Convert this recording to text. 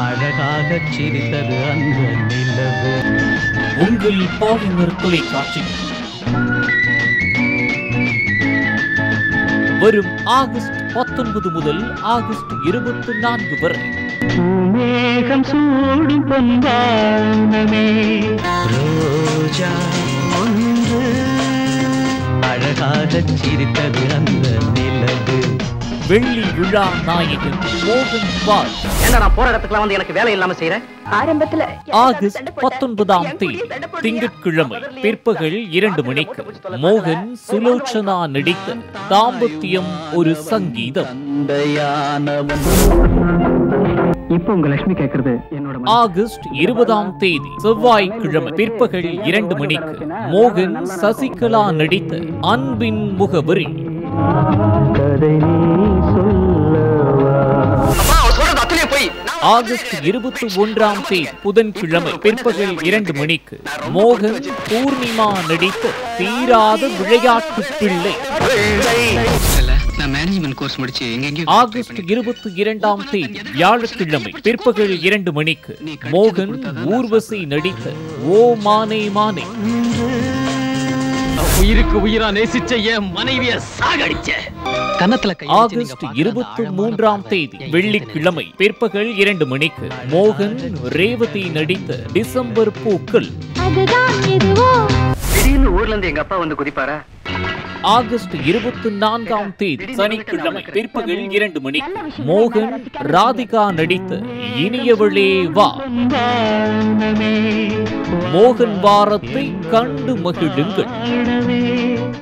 அழகாகச் சிரித்தது அந்த நிலவு. உங்கள் பாலிமர் தொலைக்காட்சி வரும் ஆகஸ்ட் 19 முதல் ஆகஸ்ட் 24 வரை. மேகம் சூடும் பொன்வானமே ரோஜா ஒன்று அழகாகச் சிரித்தது அந்த நிலவு. வெள்ளி விழா நாயகன் மோகன் பால். நான் போற இடத்துக்குலாம் வந்து எனக்கு வேலை இல்லாம செய்யறேன். ஆகஸ்ட் 19ஆம் தேதி திங்கட்கிழமை பிற்பகல் 2 மணிக்கு மோகன் சுலோச்சனா நடித்த தாம்பத்தியம் ஒரு சங்கீதம். இப்ப உங்க லட்சுமி கேக்குறது என்னோட. ஆகஸ்ட் 20ஆம் தேதி செவ்வாய்க்கிழமை பிற்பகல் 2 மணிக்கு மோகன் சசிகலா நடித்த அன்பின் முகவரி. ஆகஸ்ட் 21ஆம் தேதி புதன்கிழமை பிற்பகல் 2 மணிக்கு மோகன் பூர்ணிமா நடித்த தீராத விளையாட்டு பிள்ளை. ஆகஸ்ட் 22ஆம் தேதி வியாழக்கிழமை பிற்பகல் 2 மணிக்கு மோகன் ஊர்வசி நடித்த ஓ மானே மானே. உயிருக்கு உயிரா நேசிச்ச என் மனைவிய சாகடிச்ச கன்னத்துல. ஆகஸ்ட் 23ஆம் தேதி வெள்ளிக்கிழமை பிற்பகல் 2 மணிக்கு மோகன் ரேவதி நடித்த டிசம்பர் பூக்கள். திடீர்னு ஊர்ல இருந்து எங்க அப்பா வந்து குதிப்பாரா? ஆகஸ்ட் 24ஆம் தேதி சனிக்கிழமை பிற்பகல் 2 மணிக்கு மோகன் ராதிகா நடித்த இனியவளே வா. மோகன் வாரத்தை கண்டு மகிழுங்கள்.